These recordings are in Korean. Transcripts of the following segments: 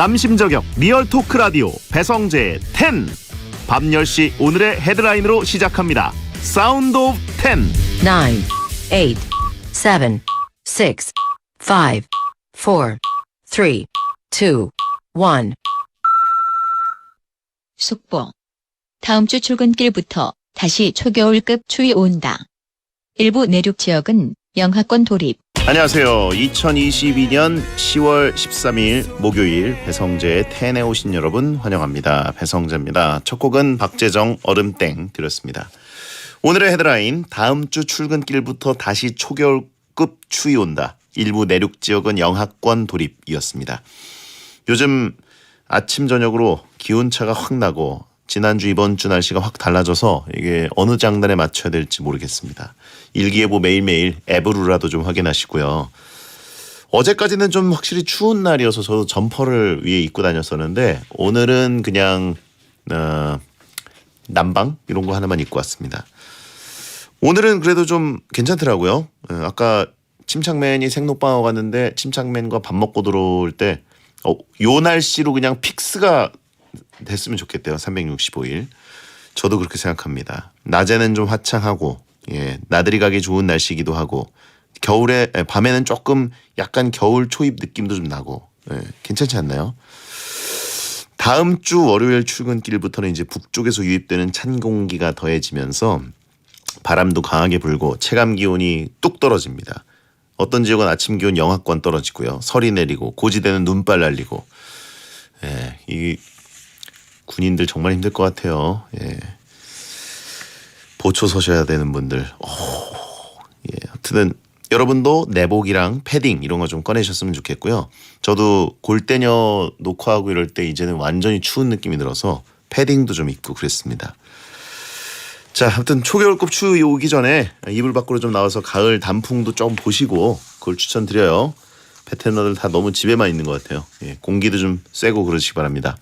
남심저격 리얼 토크 라디오 배성재의 10. 밤 10시 오늘의 헤드라인으로 시작합니다. 사운드 오브 10. 9, 8, 7, 6, 5, 4, 3, 2, 1. 속보. 다음 주 출근길부터 다시 초겨울급 추위 온다. 일부 내륙 지역은 영하권 돌입. 안녕하세요. 2022년 10월 13일 목요일 배성재의 10에 오신 여러분 환영합니다. 배성재입니다. 첫 곡은 박재정 얼음땡 드렸습니다. 오늘의 헤드라인, 다음 주 출근길부터 다시 초겨울급 추위 온다. 일부 내륙 지역은 영하권 돌입이었습니다. 요즘 아침 저녁으로 기온차가 확 나고 지난주 이번 주 날씨가 확 달라져서 이게 어느 장단에 맞춰야 될지 모르겠습니다. 일기예보 매일매일 앱으로라도 좀 확인하시고요. 어제까지는 좀 확실히 추운 날이어서 저도 점퍼를 위에 입고 다녔었는데 오늘은 그냥 난방 이런 거 하나만 입고 왔습니다. 오늘은 그래도 좀 괜찮더라고요. 아까 침착맨이 생록방어 갔는데 침착맨과 밥 먹고 들어올 때 요 날씨로 그냥 픽스가 됐으면 좋겠대요. 365일. 저도 그렇게 생각합니다. 낮에는 좀 화창하고 나들이 가기 좋은 날씨이기도 하고 겨울에 밤에는 조금 약간 겨울 초입 느낌도 좀 나고 괜찮지 않나요? 다음 주 월요일 출근길부터는 이제 북쪽에서 유입되는 찬 공기가 더해지면서 바람도 강하게 불고 체감 기온이 뚝 떨어집니다. 어떤 지역은 아침 기온 영하권 떨어지고요. 설이 내리고 고지대는 눈발 날리고 이 군인들 정말 힘들 것 같아요. 보초 서셔야 되는 분들. 하여튼 여러분도 내복이랑 패딩 이런 거 좀 꺼내셨으면 좋겠고요. 저도 골대녀 녹화하고 이럴 때 이제는 완전히 추운 느낌이 들어서 패딩도 좀 입고 그랬습니다. 자, 아무튼 초겨울급 추위 오기 전에 이불 밖으로 좀 나와서 가을 단풍도 좀 보시고 그걸 추천드려요. 베테너들 다 너무 집에만 있는 것 같아요. 공기도 좀 쐬고 그러시기 바랍니다.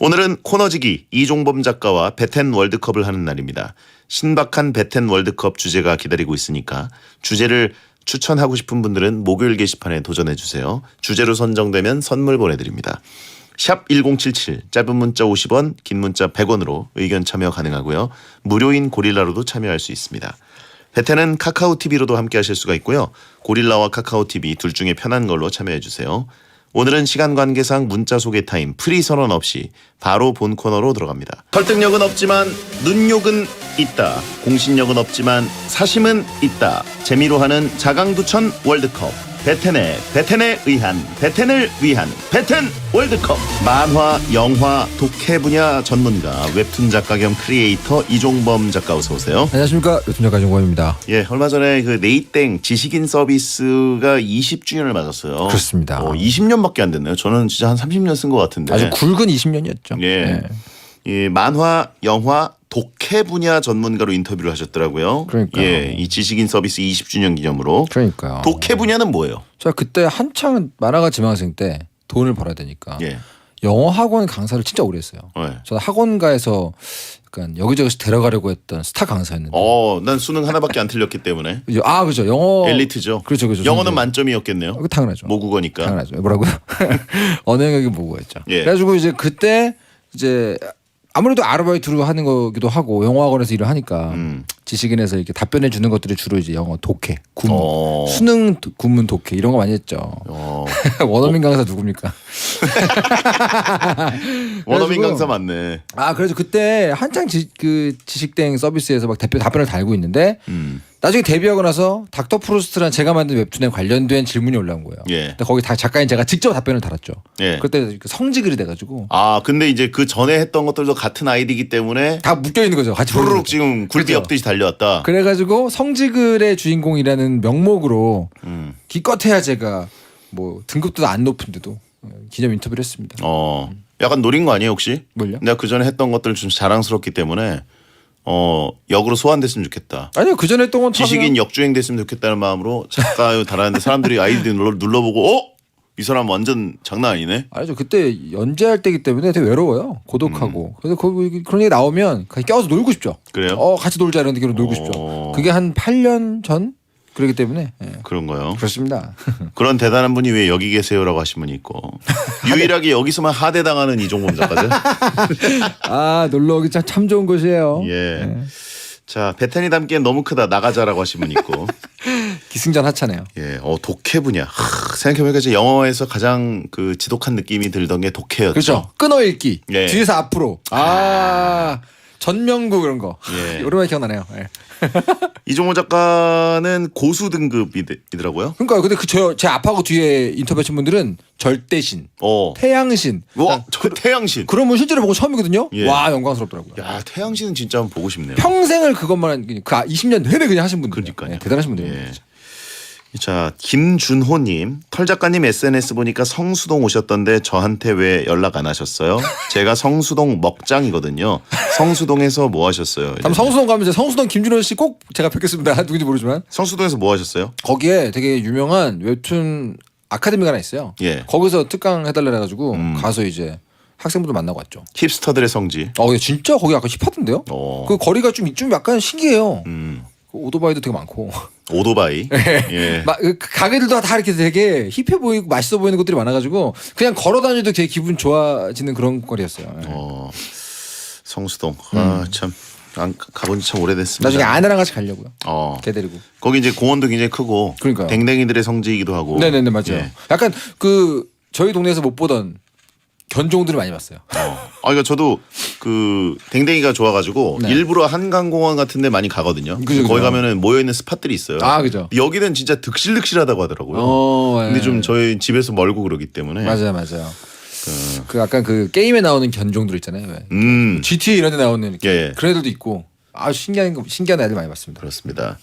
오늘은 코너지기 이종범 작가와 베텐 월드컵을 하는 날입니다. 신박한 베텐 월드컵 주제가 기다리고 있으니까 주제를 추천하고 싶은 분들은 목요일 게시판에 도전해주세요. 주제로 선정되면 선물 보내드립니다. 샵 1077 짧은 문자 50원 긴 문자 100원으로 의견 참여 가능하고요. 무료인 고릴라로도 참여할 수 있습니다. 베텐은 카카오TV로도 함께 하실 수가 있고요. 고릴라와 카카오TV 둘 중에 편한 걸로 참여해주세요. 오늘은 시간 관계상 문자 소개 타임 프리 선언 없이 바로 본 코너로 들어갑니다. 설득력은 없지만 눈욕은 있다. 공신력은 없지만 사심은 있다. 재미로 하는 자강두천 월드컵. 베텐에 의한 베텐을 위한 베텐 월드컵. 만화, 영화, 독해 분야 전문가 웹툰 작가 겸 크리에이터 이종범 작가 어서 오세요. 안녕하십니까. 웹툰 작가 이종범입니다. 얼마 전에 그 네이땡 지식인 서비스가 20주년을 맞았어요. 그렇습니다. 20년밖에 안 됐네요. 저는 진짜 한 30년 쓴 것 같은데. 아주 굵은 20년이었죠. 만화, 영화, 독해 분야 전문가로 인터뷰를 하셨더라고요. 그러니까요. 이 지식인 서비스 20주년 기념으로. 그러니까요. 독해 분야는 뭐예요? 제가 그때 한창 만화가 지망생 때 돈을 벌어야 되니까 영어 학원 강사를 진짜 오래 했어요. 저는 학원가에서 약간 여기저기서 데려가려고 했던 스타 강사였는데. 난 수능 하나밖에 안 틀렸기 때문에. 그렇죠. 영어 엘리트죠. 그렇죠. 영어는 만점이었겠네요. 당연하죠. 모국어니까. 당연하죠. 뭐라고요? 언어 영역이 모국어였죠. 그래가지고 이제 그때 이제 아무래도 아르바이트로 하는 거기도 하고 영어학원에서 일을 하니까 지식인에서 이렇게 답변해 주는 것들이 주로 이제 영어 독해, 구문, 수능 구문 독해 이런 거 많이 했죠. 원어민 강사 누굽니까? 원어민 강사 맞네. 그래서 그때 한창 지식땡 서비스에서 막 답변을 달고 있는데 나중에 데뷔하고 나서 닥터 프로스트란 제가 만든 웹툰에 관련된 질문이 올라온 거예요. 근데 거기 다 작가인 제가 직접 답변을 달았죠. 그때 성지글이 돼가지고. 근데 이제 그 전에 했던 것들도 같은 아이디이기 때문에 다 묶여 있는 거죠. 같이 푸르륵 지금 굴비 엎듯이 달려왔다. 그래가지고 성지글의 주인공이라는 명목으로 기껏해야 제가 뭐 등급도 안 높은데도 기념 인터뷰를 했습니다. 약간 노린 거 아니에요 혹시? 뭘요? 내가 그 전에 했던 것들 좀 자랑스럽기 때문에 역으로 소환됐으면 좋겠다. 아니요, 그 전에 했던 건 지식인 역주행 됐으면 좋겠다는 마음으로 작가 달았는데 사람들이 아이디 눌러보고 이 사람 완전 장난 아니네. 아니죠. 그때 연재할 때이기 때문에 되게 외로워요. 고독하고. 그래서 그런 얘기 나오면 껴서 놀고 싶죠. 그래요? 같이 놀자 이런 얘기로 놀고 싶죠. 그게 한 8년 전? 그렇기 때문에 그런가요? 그렇습니다. 그런 대단한 분이 왜 여기 계세요라고 하신 분이 있고 유일하게 여기서만 하대당하는 이종범 작가죠. 아 놀러 오기 참 좋은 곳이에요. 예. 자 베텐이 담기엔 너무 크다 나가자라고 하신 분이 있고 기승전 하차네요. 예, 독해 분야. 생각해보니까 이제 영어에서 가장 그 지독한 느낌이 들던 게 독해였죠. 그렇죠. 끊어읽기. 예. 뒤에서 앞으로. 전명구 그런 거. 예. 오랜만에 기억나네요. 예. 이종호 작가는 고수 등급이더라고요. 그러니까요. 근데 제 앞하고 뒤에 인터뷰하신 분들은 절대신, 태양신. 저 태양신. 그런 분 실제로 보고 처음이거든요. 예. 와 영광스럽더라고요. 야 태양신은 진짜 한번 보고 싶네요. 평생을 그것만 20년 내내 그냥 하신 분들. 그러니까요. 대단하신 분들이에요. 예. 자 김준호님 털 작가님 SNS 보니까 성수동 오셨던데 저한테 왜 연락 안 하셨어요? 제가 성수동 먹장이거든요. 성수동에서 뭐 하셨어요? 다음 성수동 가면 이제 성수동 김준호 씨 꼭 제가 뵙겠습니다. 누군지 모르지만 성수동에서 뭐 하셨어요? 거기에 되게 유명한 웹툰 아카데미가 하나 있어요. 예. 거기서 특강 해달라 해가지고 가서 이제 학생분들 만나고 왔죠. 힙스터들의 성지. 근데 진짜 거기 약간 힙하던데요? 그 거리가 좀 약간 신기해요. 그 오토바이도 되게 많고. 오토바이. 예. 그 가게들도 다 이렇게 되게 힙해 보이고 맛있어 보이는 것들이 많아가지고 그냥 걸어 다녀도 되게 기분 좋아지는 그런 거리였어요. 성수동. 참. 안 가본 지 참 오래됐습니다. 나중에 아내랑 같이 가려고요. 걔 데리고. 거기 이제 공원도 굉장히 크고. 그러니까요. 댕댕이들의 성지이기도 하고. 네네네 맞아요. 예. 약간 그 저희 동네에서 못 보던 견종들을 많이 봤어요. 그러니까 저도 그 댕댕이가 좋아가지고 네. 일부러 한강공원 같은데 많이 가거든요. 그죠. 거기 가면은 모여 있는 스팟들이 있어요. 그죠. 여기는 진짜 득실득실하다고 하더라고요. 근데 좀 저희 집에서 멀고 그러기 때문에. 맞아요. 그 약간 그 게임에 나오는 견종들 있잖아요. 왜? GTA 이런 데 나오는 이렇게 그런 애들도 있고 신기한 애들 많이 봤습니다. 그렇습니다.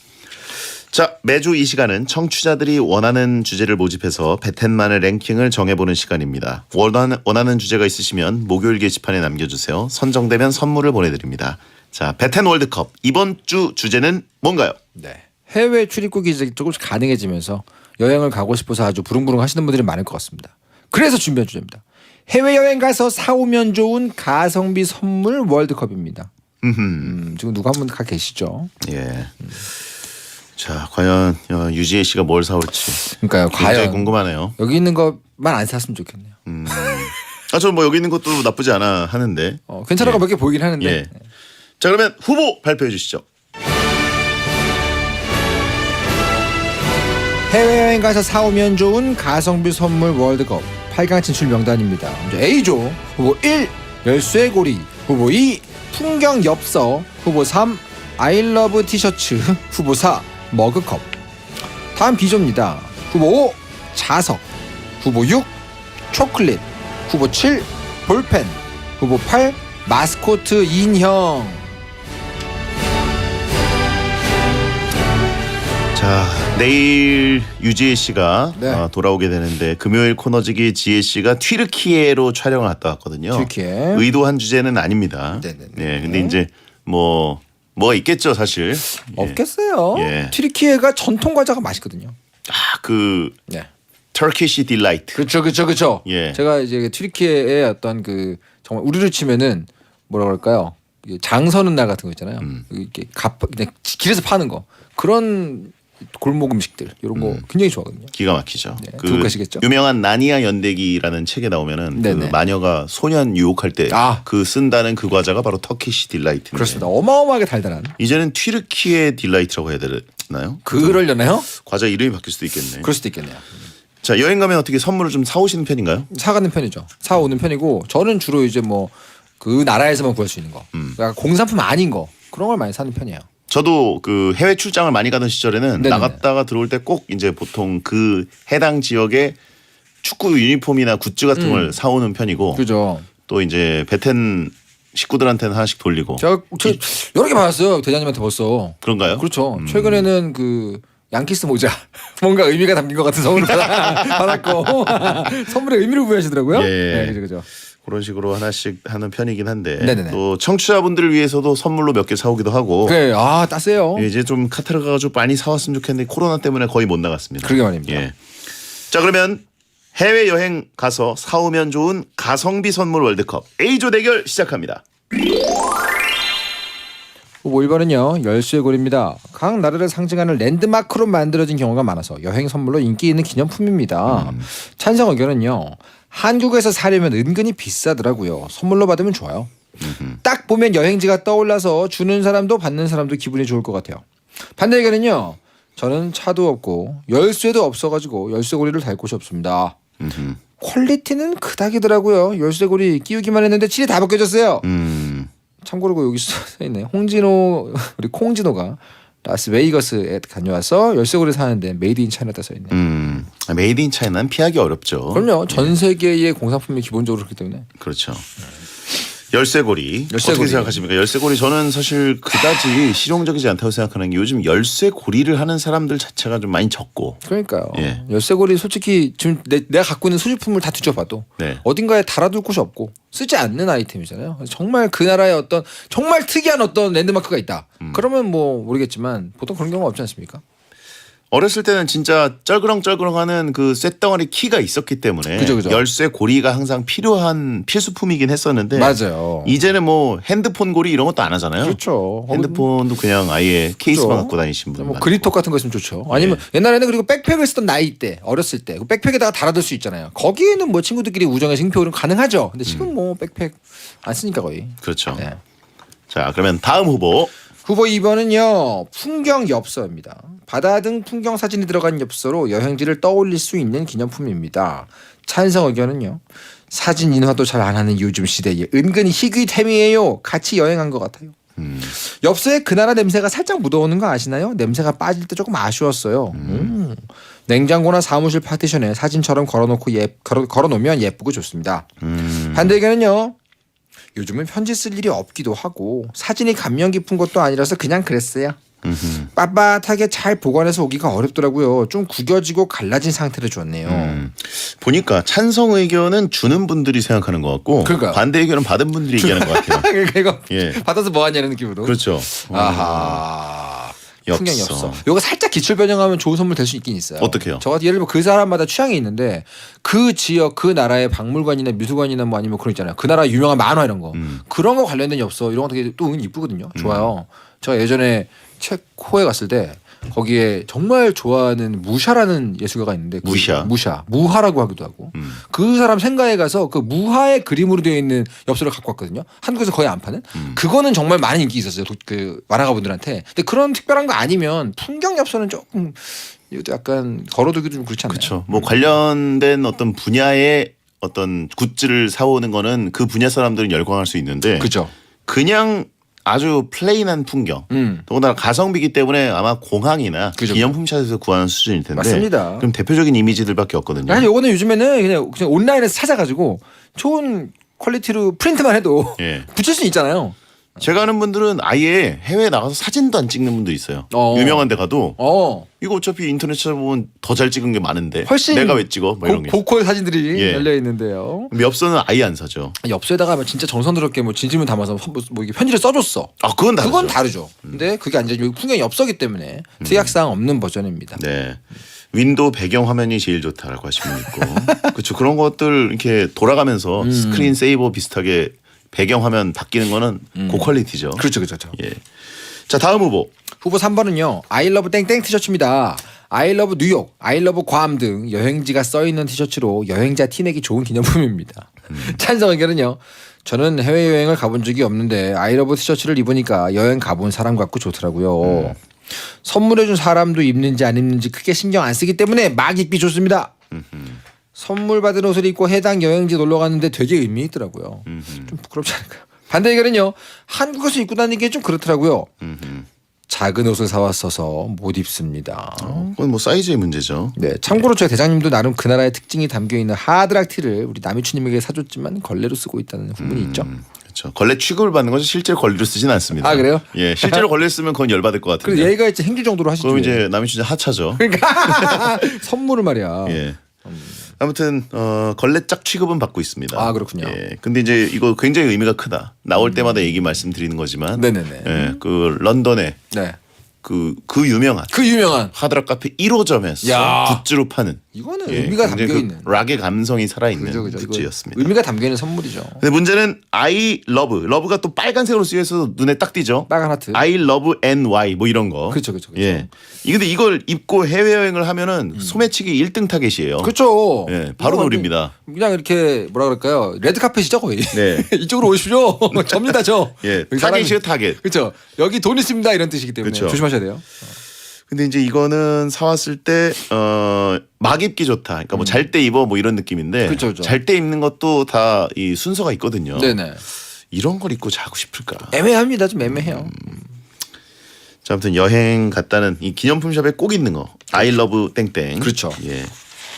자 매주 이 시간은 청취자들이 원하는 주제를 모집해서 베텐만의 랭킹을 정해보는 시간입니다. 원하는 주제가 있으시면 목요일 게시판에 남겨주세요. 선정되면 선물을 보내드립니다. 자 베텐 월드컵 이번 주 주제는 뭔가요? 네. 해외 출입국이 이제 조금씩 가능해지면서 여행을 가고 싶어서 아주 부릉부릉 하시는 분들이 많을 것 같습니다. 그래서 준비한 주제입니다. 해외여행 가서 사오면 좋은 가성비 선물 월드컵입니다. 지금 누가 한 분 가 계시죠? 예. 자 과연 유지혜 씨가 뭘 사올지. 그러니까요. 굉장히 과연 궁금하네요. 여기 있는 것만 안 샀으면 좋겠네요. 저 뭐 여기 있는 것도 나쁘지 않아 하는데. 괜찮은 거 몇 개 보이긴 하는데. 예. 자 그러면 후보 발표해 주시죠. 해외여행 가서 사오면 좋은 가성비 선물 월드컵 8강 진출 명단입니다. A조 후보 1 열쇠고리, 후보 2 풍경 엽서, 후보 3 아이러브 티셔츠, 후보 4 머그컵. 다음 B조입니다. 후보 5 자석, 후보 6 초콜릿, 후보 7 볼펜, 후보 8 마스코트 인형. 자 내일 유지혜 씨가 네. 돌아오게 되는데 금요일 코너지기 지혜 씨가 튀르키예로 촬영을 갔다 왔거든요. 튀르키예. 의도한 주제는 아닙니다. 네네네. 네, 근데 이제 뭐가 있겠죠 사실. 없겠어요. 예. 튀르키예가 전통 과자가 맛있거든요. 그 네. 터키시 딜라이트. 그렇죠. 예. 제가 이제 튀르키예의 어떤 그 정말 우리로 치면은 뭐라 그럴까요? 장서는 날 같은 거 있잖아요. 이렇게 그냥 길에서 파는 거 그런 골목 음식들 이런 거 굉장히 좋아하거든요. 기가 막히죠. 네, 그 들고 가시겠죠? 유명한 나니아 연대기라는 책에 나오면은 그 네네. 마녀가 소년 유혹할 때 그 쓴다는 그 과자가 바로 터키시 딜라이트인데. 그렇습니다. 어마어마하게 달달한. 이제는 튀르키예 딜라이트라고 해야 되나요? 그러려나요? 과자 이름이 바뀔 수도 있겠네. 그럴 수도 있겠네요. 자 여행 가면 어떻게 선물을 좀 사오시는 편인가요? 사가는 편이죠. 사오는 편이고 저는 주로 이제 뭐 그 나라에서만 구할 수 있는 거, 그러니까 공산품 아닌 거 그런 걸 많이 사는 편이에요. 저도 그 해외 출장을 많이 가던 시절에는 네네네. 나갔다가 들어올 때 꼭 이제 보통 그 해당 지역의 축구 유니폼이나 굿즈 같은 걸 사오는 편이고. 그죠. 또 이제 베텐 식구들한테는 하나씩 돌리고. 제가 여러 개 받았어요. 대장님한테 벌써. 그런가요? 그렇죠. 최근에는 그 양키스 모자 뭔가 의미가 담긴 것 같은 선물을 받았고 선물의 의미를 부여하시더라고요. 예. 네, 그죠. 그런 식으로 하나씩 하는 편이긴 한데 네네네. 또 청취자분들을 위해서도 선물로 몇 개 사오기도 하고. 그래, 따세요. 이제 좀 카타르 가가지고 많이 사왔으면 좋겠는데 코로나 때문에 거의 못 나갔습니다. 그러게 말입니다. 예. 자 그러면 해외 여행 가서 사오면 좋은 가성비 선물 월드컵 A조 대결 시작합니다. 후보 1번은요. 열쇠고리입니다. 각 나라를 상징하는 랜드마크로 만들어진 경우가 많아서 여행 선물로 인기 있는 기념품입니다. 찬성 의견은요. 한국에서 사려면 은근히 비싸더라고요. 선물로 받으면 좋아요. 딱 보면 여행지가 떠올라서 주는 사람도 받는 사람도 기분이 좋을 것 같아요. 반대 의견은요. 저는 차도 없고 열쇠도 없어가지고 열쇠고리를 달 곳이 없습니다. 퀄리티는 그닥이더라고요. 열쇠고리 끼우기만 했는데 칠이 다 벗겨졌어요. 참고로 여기 써있네. 홍진호 우리 콩진호가 라스베이거스에 다녀와서 열쇠고리 사는데 메이드 인 차이나다 써있네. 메이드 인 차이나는 피하기 어렵죠. 그럼요. 전 세계의 공산품이 기본적으로 그렇기 때문에. 그렇죠. 열쇠고리. 어떻게 생각하십니까? 열쇠고리 저는 사실 그다지 실용적이지 않다고 생각하는 게 요즘 열쇠고리를 하는 사람들 자체가 좀 많이 적고. 그러니까요. 예. 열쇠고리 솔직히 지금 내가 갖고 있는 소지품을 다 뒤져봐도 네. 어딘가에 달아둘 곳이 없고 쓰지 않는 아이템이잖아요. 그래서 정말 그 나라의 어떤 정말 특이한 어떤 랜드마크가 있다. 그러면 뭐 모르겠지만 보통 그런 경우가 없지 않습니까? 어렸을 때는 진짜 쩔그렁쩔그렁하는 그 쇳덩어리 키가 있었기 때문에 그죠. 열쇠 고리가 항상 필요한 필수품이긴 했었는데 맞아요. 이제는 뭐 핸드폰 고리 이런 것도 안 하잖아요. 그렇죠. 핸드폰도 그냥 아예 케이스만 그렇죠. 갖고 다니신 분. 뭐 그립톡 같은 거 있으면 좋죠. 아니면 옛날에는 그리고 백팩을 쓰던 나이 때 어렸을 때 그 백팩에다가 달아둘 수 있잖아요. 거기에는 뭐 친구들끼리 우정의 징표는 가능하죠. 근데 지금 뭐 백팩 안 쓰니까 거의. 그렇죠. 네. 자 그러면 다음 후보. 후보 2번은요. 풍경 엽서입니다. 바다 등 풍경 사진이 들어간 엽서로 여행지를 떠올릴 수 있는 기념품입니다. 찬성 의견은요. 사진 인화도 잘 안 하는 요즘 시대에 은근히 희귀템이에요. 같이 여행한 것 같아요. 엽서에 그 나라 냄새가 살짝 묻어오는 거 아시나요? 냄새가 빠질 때 조금 아쉬웠어요. 냉장고나 사무실 파티션에 사진처럼 걸어놓으면 예쁘고 좋습니다. 반대 의견은요. 요즘은 편지 쓸 일이 없기도 하고 사진이 감명 깊은 것도 아니라서 그냥 그랬어요. 빳빳하게 잘 보관해서 오기가 어렵더라고요. 좀 구겨지고 갈라진 상태로 줬네요. 보니까 찬성 의견은 주는 분들이 생각하는 것 같고 그러니까요. 반대 의견은 받은 분들이 얘기하는 것 같아요. 그러니까 이거 예. 받아서 뭐 하냐는 느낌으로. 그렇죠. 아하. 풍경 엽서. 엽서. 요거 살짝 기출 변형하면 좋은 선물 될 수 있긴 있어요. 어떻게요? 저 같은 예를 들면 그 사람마다 취향이 있는데 그 지역 그 나라의 박물관이나 미술관이나 뭐 아니면 그런 있잖아요. 그 나라 유명한 만화 이런 거. 그런 거 관련된 엽서 이런 거 되게 또 은근 이쁘거든요. 좋아요. 제가 예전에 체코에 갔을 때 거기에 정말 좋아하는 무샤라는 예술가가 있는데 무샤 무하라고 하기도 하고 그 사람 생가에 가서 그 무하의 그림으로 되어 있는 엽서를 갖고 왔거든요. 한국에서 거의 안 파는 그거는 정말 많은 인기 있었어요. 그 만화가 분들한테. 근데 그런 특별한 거 아니면 풍경 엽서는 조금 이것도 약간 걸어두기도 좀 그렇지 않나요? 그렇죠. 뭐 관련된 어떤 분야의 어떤 굿즈를 사오는 거는 그 분야 사람들은 열광할 수 있는데 그죠. 그냥 아주 플레인한 풍경. 더군다나 가성비기 때문에 아마 공항이나 그죠. 기념품샵에서 구하는 수준일 텐데. 맞습니다. 그럼 대표적인 이미지들밖에 없거든요. 아니 요거는 요즘에는 그냥 온라인에서 찾아가지고 좋은 퀄리티로 프린트만 해도 예. 붙일 수 있잖아요. 제가 아는 분들은 아예 해외에 나가서 사진도 안 찍는 분도 있어요. 어. 유명한 데 가도 어. 이거 어차피 인터넷 찾아보면 더 잘 찍은 게 많은데 훨씬 내가 왜 찍어? 뭐 이런 게. 고퀄 사진들이 예. 열려 있는데요. 엽서는 아예 안 사죠. 엽서에다가 진짜 정성스럽게 뭐 진심을 담아서 뭐 이게 편지를 써줬어. 아 그건 다르죠. 그건 다르죠. 근데 그게 아니죠. 여기 풍경이 엽서기 때문에 특약사항 없는 버전입니다. 네. 윈도우 배경 화면이 제일 좋다라고 하시면 있고. 그렇죠. 그런 것들 이렇게 돌아가면서 스크린 세이버 비슷하게 배경 화면 바뀌는 거는 고퀄리티죠. 그렇죠. 예. 자 다음 후보. 후보 3번은요. 아이러브 땡땡 티셔츠입니다. 아이러브 뉴욕, 아이러브 괌 등 여행지가 써있는 티셔츠로 여행자 티내기 좋은 기념품입니다. 찬성 의견은요. 저는 해외여행을 가본 적이 없는데 아이러브 티셔츠를 입으니까 여행 가본 사람 같고 좋더라고요. 선물해준 사람도 입는지 안 입는지 크게 신경 안 쓰기 때문에 막 입기 좋습니다. 선물 받은 옷을 입고 해당 여행지 놀러 갔는데 되게 의미 있더라고요. 좀 부끄럽지 않을까요? 반대 의견은요. 한국에서 입고 다니는 게 좀 그렇더라고요. 작은 옷을 사왔어서 못 입습니다. 그건 뭐 사이즈의 문제죠. 네, 참고로 저희 대장님도 나름 그 나라의 특징이 담겨 있는 하드락 티를 우리 남이춘님에게 사줬지만 걸레로 쓰고 있다는 후문이 있죠. 그렇죠. 걸레 취급을 받는 거죠. 실제로 걸레로 쓰진 않습니다. 아 그래요? 예, 실제로 걸레 쓰면 그건 열받을 것 같은데. 그리고 얘가 이제 행주 정도로 하시죠. 그럼 이제 남이 진짜 하차죠. 그러니까 선물을 말이야. 예. 아무튼 걸레 짝 취급은 받고 있습니다. 아 그렇군요. 예. 근데 이제 이거 굉장히 의미가 크다. 나올 때마다 얘기 말씀드리는 거지만. 네네네. 예. 그 런던에 네. 그 유명한 그 유명한 하드락 카페 1호점에서 야. 굿즈로 파는 이거는 예, 의미가 굉장히 담겨 그 있는. 락의 감성이 살아있는 그죠, 그죠. 이거 굿즈였습니다. 의미가 담겨 있는 선물이죠. 근데 문제는 I love, 러브가 또 빨간색으로 쓰여서 눈에 딱 띄죠. 빨간 하트. I love NY 뭐 이런 거. 그렇죠, 그렇죠. 예. 근데 이걸 입고 해외 여행을 하면은 소매치기 1등 타겟이에요. 그렇죠. 예, 바로 이거 노립니다. 그냥 이렇게 뭐라 그럴까요? 레드 카펫이죠 거의. 네. 이쪽으로 오십시오. 접니다 저. 예, 여기 타겟이요 타겟. 그렇죠. 여기 돈 있습니다 이런 뜻이기 때문에 그쵸. 조심하셔야 돼요. 근데 이제 이거는 사왔을 때 막 입기 좋다. 그러니까 뭐 잘 때 입어 뭐 이런 느낌인데 그쵸, 그쵸. 잘 때 입는 것도 다 이 순서가 있거든요. 네네. 이런 걸 입고 자고 싶을까? 애매합니다. 좀 애매해요. 자, 아무튼 여행 갔다는 이 기념품 샵에 꼭 있는 거. I love 땡땡. 그렇죠. 예.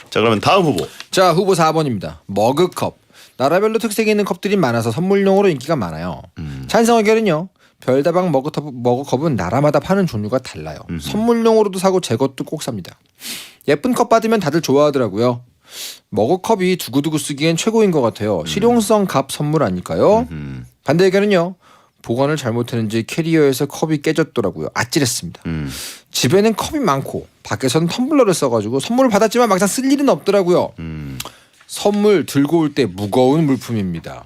자, 그러면 다음 후보. 자 후보 4번입니다. 머그컵. 나라별로 특색이 있는 컵들이 많아서 선물용으로 인기가 많아요. 찬성 의견은요. 별다방 머그컵은 나라마다 파는 종류가 달라요. 선물용으로도 사고 제 것도 꼭 삽니다. 예쁜 컵 받으면 다들 좋아하더라고요. 머그컵이 두고두고 쓰기엔 최고인 것 같아요. 실용성 값 선물 아닐까요? 반대 의견은요. 보관을 잘못했는지 캐리어에서 컵이 깨졌더라고요. 아찔했습니다. 집에는 컵이 많고 밖에서는 텀블러를 써가지고 선물을 받았지만 막상 쓸 일은 없더라고요. 선물 들고 올 때 무거운 물품입니다.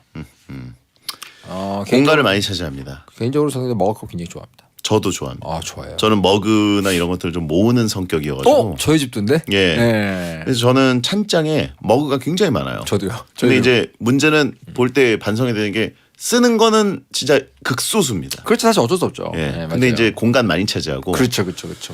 공간을 많이 차지합니다. 개인적으로 저는 머그컵 굉장히 좋아합니다. 저도 좋아합니다. 아 좋아요. 저는 머그나 이런 것들을 좀 모으는 성격이어가지고. 저희 집도인데? 예. 네. 그래서 저는 찬장에 머그가 굉장히 많아요. 저도요. 근데 이제 문제는 볼 때 반성이 되는 게 쓰는 거는 진짜 극소수입니다. 그렇죠. 사실 어쩔 수 없죠. 예. 네, 근데 맞아요. 이제 공간 많이 차지하고. 그렇죠.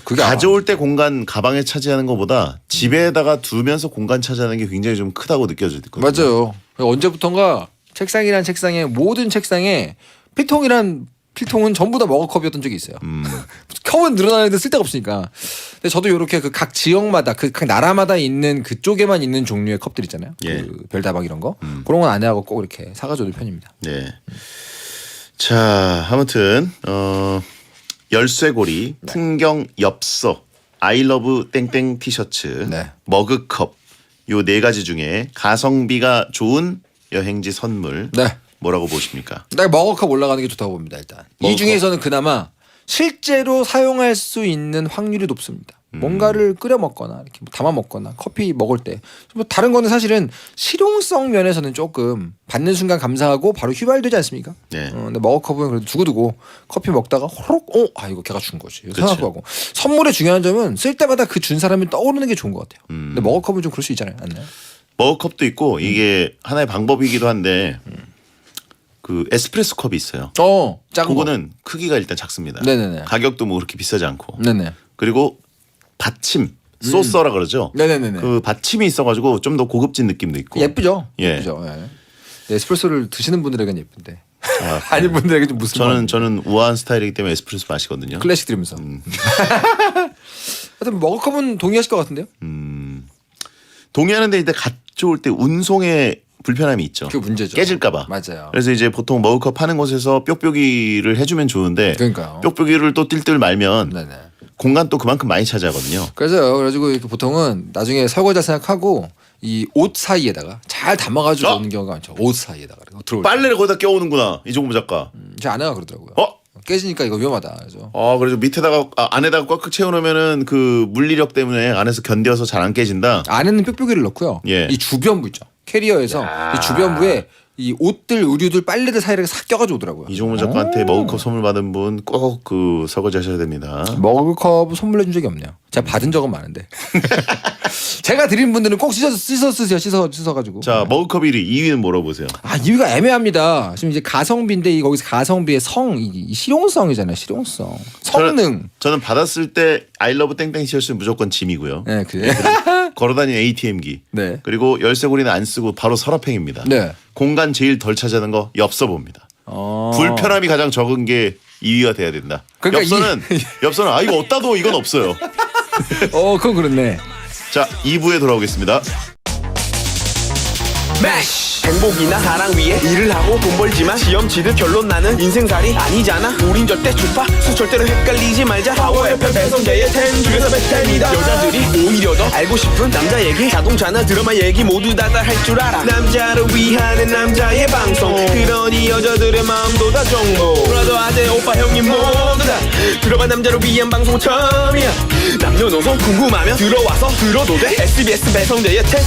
그게 가져올 때 공간 가방에 차지하는 것보다 집에다가 두면서 공간 차지하는 게 굉장히 좀 크다고 느껴지거든요. 맞아요. 언제부턴가 책상이란 책상에 모든 책상에 필통은 전부 다 머그컵이었던 적이 있어요. 컵은 늘어나는데 쓸데가 없으니까. 근데 저도 이렇게 그 각 지역마다 각 나라마다 있는 그쪽에만 있는 종류의 컵들 있잖아요. 예. 그 별다방 이런 거 그런 건 아내하고 꼭 이렇게 사가져도 편입니다. 네. 자, 아무튼 열쇠고리, 풍경 엽서, I love 땡땡 티셔츠, 네. 머그컵 요 네 가지 중에 가성비가 좋은 여행지 선물 네. 뭐라고 보십니까? 나 머그컵 올라가는 게 좋다고 봅니다. 일단 이 머그컵. 중에서는 그나마 실제로 사용할 수 있는 확률이 높습니다. 뭔가를 끓여 먹거나 이렇게 담아 먹거나 커피 먹을 때 뭐 다른 거는 사실은 실용성 면에서는 조금 받는 순간 감사하고 바로 휘발되지 않습니까? 네. 근데 머그컵은 그래도 두고두고 커피 먹다가 호록 이거 걔가 준 거지. 그치. 생각하고 하고 선물의 중요한 점은 쓸 때마다 그 준 사람이 떠오르는 게 좋은 것 같아요. 근데 머그컵은 좀 그럴 수 있잖아요, 않나요? 머그컵도 있고 이게 하나의 방법이기도 한데 그 에스프레소 컵이 있어요. 작은 그거는 크기가 일단 작습니다. 네네네. 가격도 뭐 그렇게 비싸지 않고. 네네. 그리고 받침 소서라 그러죠. 네네네. 그 받침이 있어가지고 좀 더 고급진 느낌도 있고. 예쁘죠. 예. 예쁘죠. 예. 에스프레소를 드시는 분들에게는 예쁜데 아닌 분들에게 좀 무슨 저는 우아한 스타일이기 때문에 에스프레소 마시거든요. 클래식 들으면서. 하여튼 머그컵은 동의하실 것 같은데요? 동의하는데 이제 가져올 때 운송에 불편함이 있죠. 그게 문제죠. 깨질까봐. 맞아요. 그래서 이제 보통 머그컵 파는 곳에서 뾱뾱이를 해주면 좋은데 그러니까요. 뾱뾱이를 또 띨띨 말면 네네. 공간 또 그만큼 많이 차지하거든요. 그래가지고 이렇게 보통은 나중에 설거지 생각하고 이 옷 사이에다가 잘 담아가지고 어? 오는 경우가 많죠. 옷 사이에다가 들어올 때. 빨래를 거기다 껴오는구나 이종무 작가. 제 아내가 그러더라고요. 어? 깨지니까 이거 위험하다. 그래서 그래서 밑에다가 안에다가 꽉꽉 채워놓으면은 그 물리력 때문에 안에서 견뎌서 잘 안 깨진다. 안에는 뾱뾱이를 넣고요. 예. 이 주변부 있죠. 캐리어에서 이 주변부에 이 옷들, 의류들, 빨래들 사이에 싹 껴가지고 오더라고요. 이종무 작가한테 머그컵 선물 받은 분 꼭 그 설거지 하셔야 됩니다. 머그컵 선물해 준 적이 없네요. 제가 받은 적은 많은데. 제가 드린 분들은 꼭 씻어 쓰세요. 씻어가지고. 자, 머그컵 1위, 2위는 뭐라고 보세요? 2위가 애매합니다. 지금 이제 가성비인데 거기서 가성비의 이 실용성이잖아요. 실용성. 성능. 저는 받았을 때 I love 땡땡 티셔츠는 무조건 짐이고요. 네, 그래. 걸어다니는 ATM기. 네. 그리고 열쇠고리는 안 쓰고 바로 서랍행입니다. 네. 공간 제일 덜 차지하는 거 엽서 봅니다. 불편함이 가장 적은 게 2위가 돼야 된다. 그러니까 엽서는 이거 어디다 둬 이건 없어요. 그건 그렇네. 자, 2부에 돌아오겠습니다. 매시 행복이나 사랑 위해 일을 하고 돈 벌지만 시험 치듯 결론 나는 인생살이 아니잖아. 우린 절대 주파수 절대로 헷갈리지 말자. 파워 FM 배성재의 10 중에서 베스트 10이다. 여자들이 오히려 더 알고 싶은 남자 얘기, 자동차나 드라마 얘기 모두 다 할 줄 알아. 남자를 위한 남자의 방송, 그러니 여자들의 마음도 다 정보. 브라더 아재 오빠 형님 모두 다 들어봐. 남자를 위한 방송 처음이야. 남녀노소 궁금하면 들어와서 들어도 돼. SBS 배성재의 10.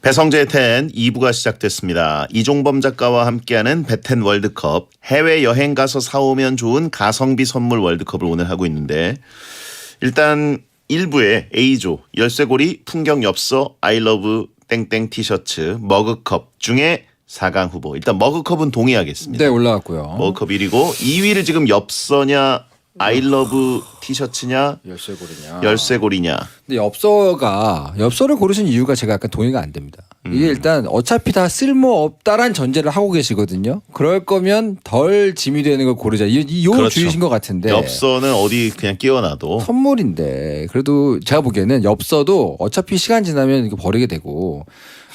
배성재의 10 2부가 시작됐습니다. 이종범 작가와 함께하는 배텐 월드컵, 해외여행 가서 사오면 좋은 가성비 선물 월드컵을 오늘 하고 있는데, 일단 1부에 A조 열쇠고리, 풍경 엽서, 아이러브 땡땡 티셔츠, 머그컵 중에 4강 후보. 일단 머그컵은 동의하겠습니다. 네, 올라왔고요. 머그컵 1위고 2위를 지금 엽서냐 아이러브 티셔츠냐 열쇠고리냐. 근데 엽서를 고르신 이유가 제가 약간 동의가 안 됩니다. 이게 일단 어차피 다 쓸모없다란 전제를 하고 계시거든요. 그럴 거면 덜 짐이 되는 걸 고르자. 이 그렇죠. 주의신 것 같은데. 엽서는 어디 그냥 끼워놔도 선물인데 그래도 제가 보기에는 엽서도 어차피 시간 지나면 이거 버리게 되고,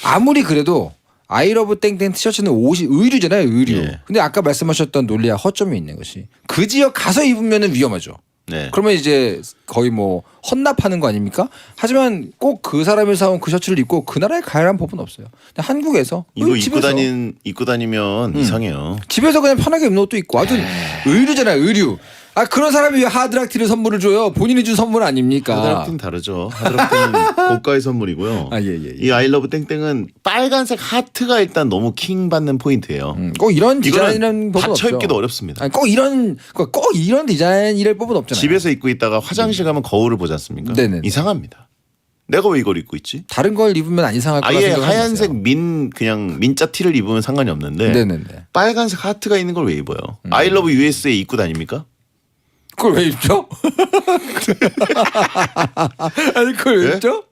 아무리 그래도 아이러브 땡땡 티셔츠는 옷이 의류잖아요, 의류. 예. 근데 아까 말씀하셨던 논리와 허점이 있는 것이, 그 지역 가서 입으면 위험하죠. 네. 그러면 이제 거의 뭐 헌납하는 거 아닙니까? 하지만 꼭 그 사람이 사온 그 셔츠를 입고 그 나라에 가야하는 법은 없어요. 근데 한국에서 이거 집에서 입고 다니면 이상해요. 집에서 그냥 편하게 입는 옷도 있고, 아무튼 의류잖아요, 의류. 아, 그런 사람이 왜 하드락티를 선물을 줘요? 본인이 준 선물 아닙니까? 하드락티는 다르죠. 하드락티는 고가의 선물이고요. 아, 예. 이 아이러브 땡땡은 빨간색 하트가 일단 너무 킹 받는 포인트예요. 꼭 이런 디자인이라는 이거는 법은 받쳐 없죠. 입기도 어렵습니다. 아니, 꼭 이런 디자인이랄 법은 없잖아요. 집에서 입고 있다가 화장실 가면 거울을 보지 않습니까? 네네네. 이상합니다. 내가 왜 이걸 입고 있지? 다른 걸 입으면 안 이상할 거라 아예 생각하지 하얀색 마세요. 그냥 민자 티를 입으면 상관이 없는데 네네네. 빨간색 하트가 있는 걸 왜 입어요? 아이러브 USA 입고 다닙니까? 그걸 왜 입죠? 아니, 그걸 왜 예? 입죠?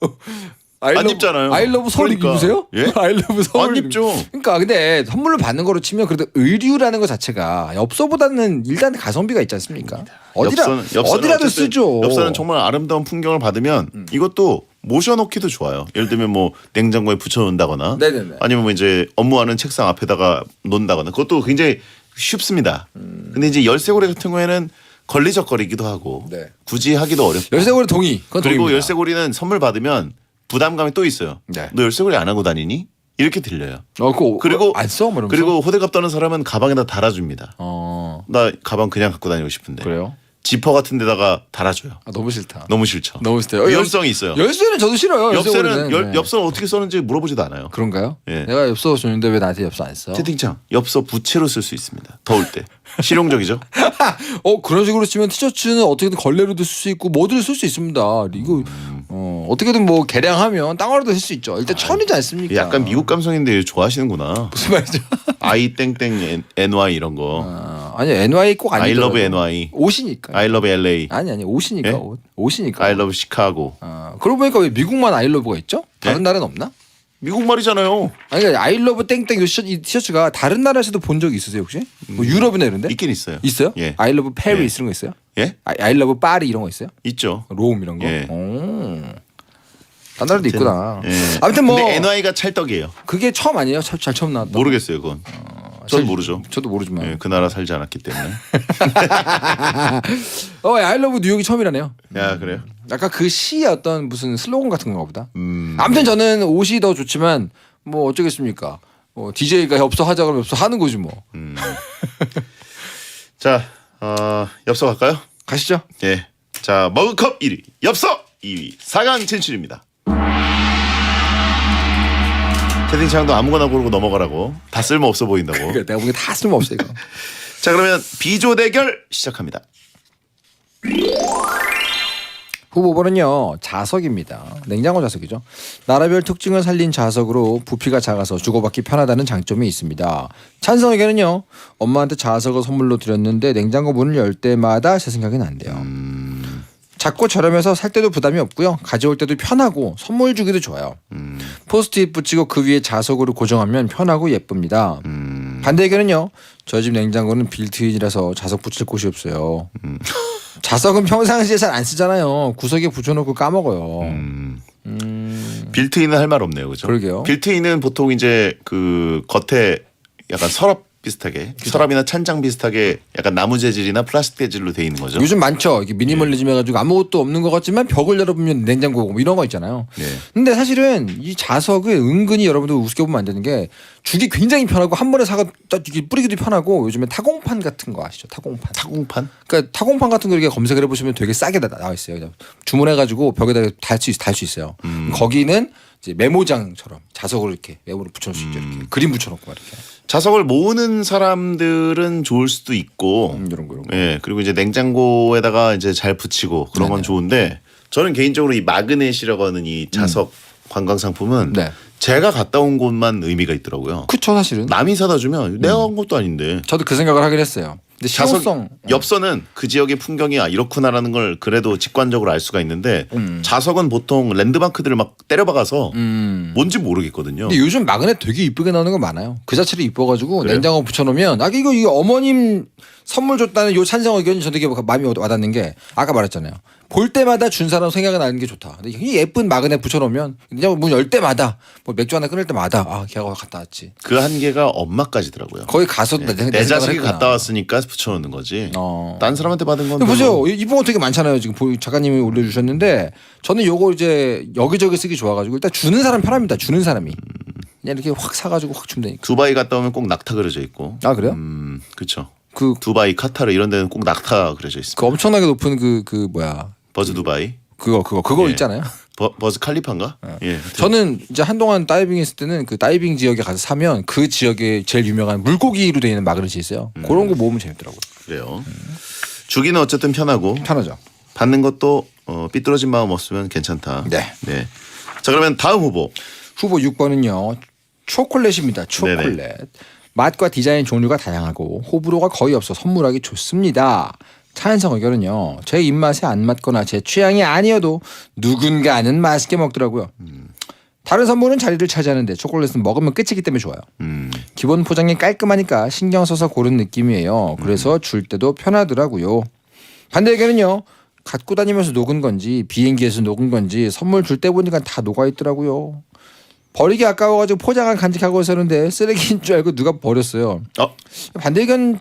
안 입잖아요. 아이러브 서울 그러니까. 입으세요? 예? 아이러브 서울 안 입죠. 그러니까 근데 선물로 받는 거로 치면 그래도 의류라는 것 자체가 엽서보다는 일단 가성비가 있지 않습니까? 어디라도 어쨌든 쓰죠. 엽서는 정말 아름다운 풍경을 받으면 이것도 모셔놓기도 좋아요. 예를 들면 뭐 냉장고에 붙여놓는다거나 네네네. 아니면 뭐 이제 업무하는 책상 앞에다가 놓는다거나, 그것도 굉장히 쉽습니다. 근데 이제 열쇠고리 같은 경우에는 걸리적거리기도 하고 네. 굳이 하기도 어렵고. 열쇠고리 동의. 그건 그리고 동의입니다. 열쇠고리는 선물 받으면 부담감이 또 있어요. 네. 너 열쇠고리 안 하고 다니니? 이렇게 들려요. 그리고 안 써? 뭐 이러면서? 그리고 호들갑 떠는 사람은 가방에다 달아줍니다. 나 가방 그냥 갖고 다니고 싶은데. 그래요? 지퍼 같은 데다가 달아줘요. 아, 너무 싫다. 너무 싫죠. 너무 싫어요. 위험성이 있어요. 열쇠는 저도 싫어요. 엽서는 네. 엽서는 어떻게 써는지 물어보지도 않아요. 그런가요? 예. 내가 엽서 줬는데 왜 나한테 엽서 안 써? 채팅창 엽서 부채로 쓸 수 있습니다. 더울 때 실용적이죠. 그런 식으로 치면 티셔츠는 어떻게든 걸레로도 쓸 수 있고 뭐든 쓸 수 있습니다. 이거 어떻게든 뭐 개량하면 땅으로도 쓸 수 있죠. 일단 천이지 않습니까? 약간 미국 감성인데 좋아하시는구나. 무슨 말이죠? 아이 땡땡 NY 이런 거. 아니 NY 꼭 아니더라도. I love NY. 옷이니까. I love LA. 아니 옷이니까. 예? 옷이니까. I love 시카고. 그러고 보니까 왜 미국만 아이러브가 있죠? 다른 네? 나라는 없나? 미국 말이잖아요. 아니 그러니까 아이러브 땡땡 이 티셔츠가 다른 나라에서도 본 적 있으세요 혹시? 뭐 유럽이나 이런데? 있긴 있어요. 있어요? 예. 아이러브 페리스 이런 거 있어요? 예? 아이러브 파리 이런 거 있어요? 있죠. 롬 이런 거? 예. 딴 나라도 있구나. 예. 아무튼 뭐 근데 NY가 찰떡이에요. 그게 처음 아니에요? 잘 처음 나왔다. 모르겠어요, 그건. 전 모르죠. 저도 모르지만. 예, 그 나라 살지 않았기 때문에. 아이러브 뉴욕이 처음이라네요. 야, 그래요? 약간 그 시의 어떤 무슨 슬로건 같은 건가 보다. 아무튼 저는 옷이 더 좋지만 뭐 어쩌겠습니까? DJ가 엽서 하자 그러면 엽서 하는 거지 뭐. 자, 엽서 갈까요? 가시죠. 예. 자, 머그컵 1위, 엽서 2위, 4강 진출입니다. 채팅창도 아무거나 고르고 넘어가라고. 다 쓸모없어 보인다고. 그러니까 내가 보기엔 다 쓸모없어 이거. 자, 그러면 비조 대결 시작합니다. 후보번은요 자석입니다. 냉장고 자석이죠. 나라별 특징을 살린 자석으로 부피가 작아서 주고받기 편하다는 장점이 있습니다. 찬성 의견은요, 엄마한테 자석을 선물로 드렸는데 냉장고 문을 열 때마다 제 생각이 난대요. 작고 저렴해서 살 때도 부담이 없고요, 가져올 때도 편하고 선물 주기도 좋아요. 포스트잇 붙이고 그 위에 자석으로 고정하면 편하고 예쁩니다. 반대 의견은요, 저희 집 냉장고는 빌트인이라서 자석 붙일 곳이 없어요. 자석은 평상시에 잘 안 쓰잖아요. 구석에 붙여놓고 까먹어요. 빌트인은 할 말 없네요, 그죠? 그러게요. 빌트인은 보통 이제 그 겉에 약간 서랍 비슷하게 서랍이나 찬장 비슷하게 약간 나무 재질이나 플라스틱 재질로 돼 있는 거죠. 요즘 많죠. 이게 미니멀리즘 해가지고 아무것도 없는 것 같지만 벽을 열어보면 냉장고고 뭐 이런 거 있잖아요. 예. 근데 사실은 이 자석을 은근히 여러분들 우습게 보면 안 되는 게 주기 굉장히 편하고 한 번에 사가 딱 이렇게 뿌리기도 편하고 요즘에 타공판 같은 거 아시죠? 타공판. 타공판? 그러니까 타공판 같은 거 이렇게 검색을 해보시면 되게 싸게 나와 있어요. 그냥 주문해가지고 벽에다 달 수 있어요. 거기는 이제 메모장처럼 자석을 이렇게 메모를 붙여놓을 수 있죠. 이렇게 그림 붙여놓고 막 이렇게. 자석을 모으는 사람들은 좋을 수도 있고, 이런 거. 예, 그리고 이제 냉장고에다가 이제 잘 붙이고 그런 건 좋은데 저는 개인적으로 이 마그넷이라고 하는 이 자석 관광 상품은 네. 제가 갔다 온 곳만 의미가 있더라고요. 그쵸 사실은. 남이 사다 주면 내가 간 것도 아닌데. 저도 그 생각을 하긴 했어요. 근데 자석 실용성 엽서는 그 지역의 풍경이 이렇구나라는 걸 그래도 직관적으로 알 수가 있는데 자석은 보통 랜드마크들을 막 때려박아서 뭔지 모르겠거든요. 근데 요즘 마그넷 되게 이쁘게 나오는 거 많아요. 그 자체로 이뻐가지고 그래요? 냉장고 붙여놓으면 이거 어머님 선물 줬다는 요 찬성 의견이 저 되게 마음이 와닿는 게 아까 말했잖아요. 볼 때마다 준 사람 생각이 나는 게 좋다. 근데 이 예쁜 마그넷 붙여놓으면 냉장고 문 열 때마다 뭐 맥주 하나 끊을 때마다 걔가 갔다 왔지. 그 한계가 엄마까지더라고요. 거기 가서 내 자식이 갔다 왔으니까 붙여놓는 거지. 딴 사람한테 받은 건 근데 보세요. 이쁜 거 되게 많잖아요. 지금 작가님이 올려주셨는데 저는 요거 이제 여기저기 쓰기 좋아가지고 일단 주는 사람 편합니다. 주는 사람이 그냥 이렇게 확 사가지고 확 주면 되니까. 두바이 갔다 오면 꼭 낙타 그려져 있고. 아 그래요? 그렇죠. 그 두바이, 카타르 이런 데는 꼭 낙타 그려져 있습니다. 그 엄청나게 높은 그 뭐야 버즈 두바이. 그거 예. 있잖아요. 버즈 칼리파인가? 예. 저는 이제 한동안 다이빙 했을 때는 그 다이빙 지역에 가서 사면 그 지역에 제일 유명한 물고기로 되어 있는 마그넷이 있어요. 그런 거 모으면 재밌더라고요. 그래요. 주기는 어쨌든 편하고 편하죠. 받는 것도 삐뚤어진 마음 없으면 괜찮다. 네. 네. 자 그러면 다음 후보. 후보 6번은요. 초콜릿입니다. 초콜릿. 네네. 맛과 디자인 종류가 다양하고 호불호가 거의 없어 선물하기 좋습니다. 찬성 의견은요. 제 입맛에 안 맞거나 제 취향이 아니어도 누군가는 맛있게 먹더라고요. 다른 선물은 자리를 차지하는데 초콜릿은 먹으면 끝이기 때문에 좋아요. 기본 포장이 깔끔하니까 신경 써서 고른 느낌이에요. 그래서 줄 때도 편하더라고요. 반대 의견은요. 갖고 다니면서 녹은 건지 비행기에서 녹은 건지 선물 줄 때 보니까 다 녹아있더라고요. 버리기 아까워가지고 포장을 간직하고 있었는데 쓰레기인 줄 알고 누가 버렸어요. 반대 의견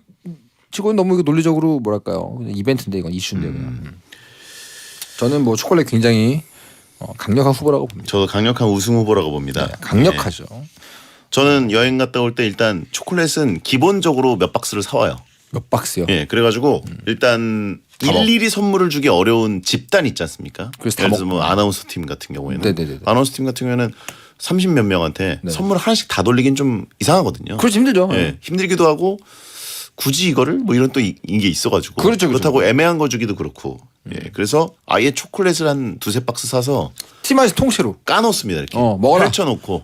치고는 너무 논리적으로 뭐랄까요. 이벤트인데 이건 이슈인데 그냥. 저는 뭐 초콜릿 굉장히 강력한 후보라고 봅니다. 저도 강력한 우승 후보라고 봅니다. 네, 강력하죠. 네. 저는 여행 갔다 올 때 일단 초콜릿은 기본적으로 몇 박스를 사와요. 몇 박스요? 예, 그래가지고 일단 다 일일이 선물을 주기 어려운 집단 있지 않습니까? 그래서 다 예를 들어서 먹고. 뭐 아나운서 팀 같은 경우에는 네네네. 아나운서 팀 같은 경우에는 30몇 명한테 네. 선물 하나씩 다 돌리긴 좀 이상하거든요. 그렇지 힘들죠. 예, 힘들기도 하고 굳이 이거를 뭐 이런 또 이게 있어가지고 그렇죠. 그렇다고 애매한 거 주기도 그렇고 예, 그래서 아예 초콜릿을 한 두세 박스 사서 티마시 통째로. 까놓습니다 이렇게 먹어라. 펼쳐놓고.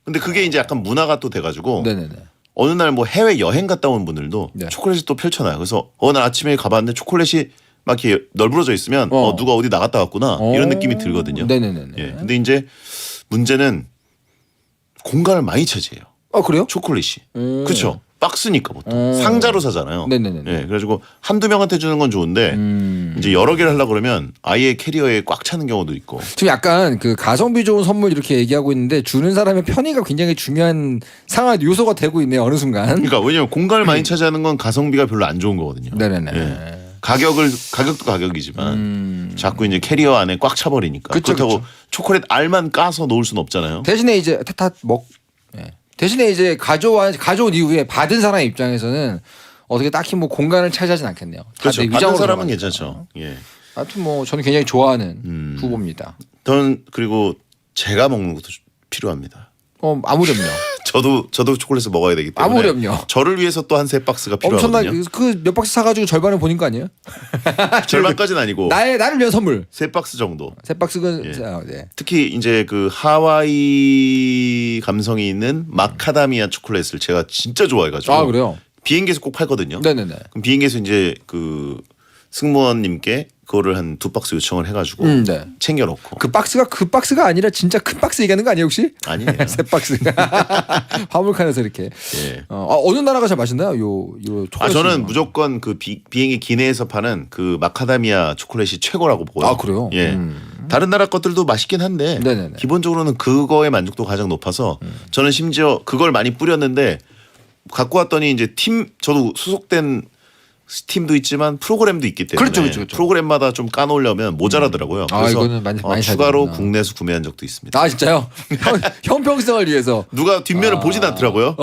근데 그게 이제 약간 문화가 또 돼가지고 네네네. 어느 날 뭐 해외 여행 갔다 온 분들도 네. 초콜릿을 또 펼쳐놔요. 그래서 날 아침에 가봤는데 초콜릿이 막 이렇게 널브러져 있으면 누가 어디 나갔다 왔구나 이런 느낌이 들거든요. 네네네. 예, 근데 이제 문제는 공간을 많이 차지해요. 그래요? 초콜릿이. 그렇죠. 박스니까 보통 상자로 사잖아요. 네네네. 예, 그래가지고 한두 명한테 주는 건 좋은데 이제 여러 개를 하려고 그러면 아예 캐리어에 꽉 차는 경우도 있고. 지금 약간 그 가성비 좋은 선물 이렇게 얘기하고 있는데 주는 사람의 편의가 굉장히 중요한 상황 요소가 되고 있네요. 어느 순간. 그러니까 왜냐면 공간을 많이 차지하는 건 가성비가 별로 안 좋은 거거든요. 네네네. 예. 가격도 가격이지만 자꾸 이제 캐리어 안에 꽉 차버리니까. 그쵸, 그렇다고 그쵸. 초콜릿 알만 까서 놓을 수는 없잖아요. 대신에 이제 대신에 이제 가져온 이후에 받은 사람 입장에서는 어떻게 딱히 뭐 공간을 차지하진 않겠네요. 다 그렇죠. 내 받는 위장으로 사람은 들어가니까. 괜찮죠. 예. 하여튼 뭐 저는 굉장히 좋아하는 후보입니다. 저는 그리고 제가 먹는 것도 필요합니다. 아무렴요. 저도 초콜릿을 먹어야 되기 때문에 아무렴요. 저를 위해서 또 한 세 박스가 엄청나게 필요하거든요. 그 몇 박스 사가지고 절반을 보낸 거 아니에요? 절반까지는 아니고 나를 위한 선물. 세 박스 정도. 세 박스는 예. 네. 특히 이제 그 하와이 감성이 있는 마카다미아 초콜릿을 제가 진짜 좋아해가지고 그래요? 비행기에서 꼭 팔거든요. 네네네. 그럼 비행기에서 이제 그 승무원님께 그거를 한 두 박스 요청을 해가지고 네. 챙겨놓고. 그 박스가 아니라 진짜 큰 박스 얘기하는 거 아니에요 혹시? 아니에요. 세 박스. 화물칸에서 이렇게. 예. 어느 나라가 잘 마셨나요? 요 초콜릿. 저는 무조건 그 비행기 기내에서 파는 그 마카다미아 초콜릿이 최고라고 보고요. 그래요? 예. 다른 나라 것들도 맛있긴 한데 네네네. 기본적으로는 그거의 만족도가 가장 높아서 저는 심지어 그걸 많이 뿌렸는데 갖고 왔더니 이제 저도 소속된 팀도 있지만 프로그램도 있기 때문에 그렇죠. 프로그램마다 좀 까놓으려면 모자라더라고요. 그래서 이거는 많이 추가로 사야 되구나. 국내에서 구매한 적도 있습니다. 아 진짜요? 형평성을 위해서 누가 뒷면을 보진 않더라고요.